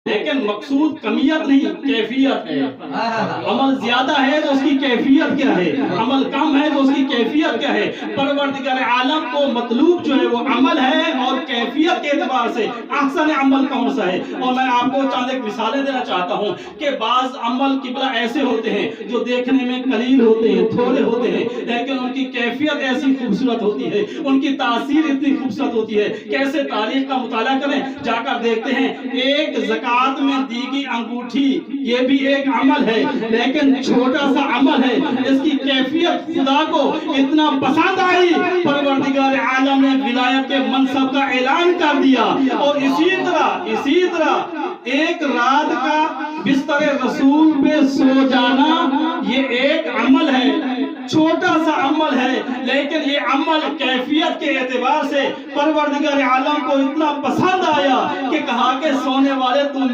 لیکن مقصود کمیت نہیں کیفیت ہے. عمل زیادہ ہے تو اس کی کیفیت کیا ہے, عمل کم ہے تو اس کی کیفیت کیا ہے. پروردگار عالم کو مطلوب جو ہے وہ عمل ہے, اور کیفیت کے اعتبار سے احسن عمل کون سا ہے. اور میں آپ کو چند ایک مثالیں دینا چاہتا ہوں کہ بعض عمل قبلہ ایسے ہوتے ہیں جو دیکھنے میں قلیل ہوتے ہیں, تھوڑے ہوتے ہیں, لیکن ان کی کیفیت ایسی خوبصورت ہوتی ہے, ان کی تاثیر اتنی خوبصورت ہوتی ہے. کیسے تاریخ کا مطالعہ کریں, جا کر دیکھتے ہیں ایک زکوٰۃ میں دی گئی انگوٹھی, یہ بھی ایک عمل ہے لیکن چھوٹا سا عمل ہے. اس کی کیفیت خدا کو اتنا پسند آئی, پروردگار عالم نے ولایت کے منصب کا اعلان کر دیا. اور اسی طرح ایک رات کا بستر رسول پہ سو جانا یہ ایک عمل ہے, چھوٹا سا عمل ہے, لیکن یہ عمل کیفیت کے اعتبار سے پروردگار عالم کو اتنا پسند آیا کہ کہا کہ سونے والے تم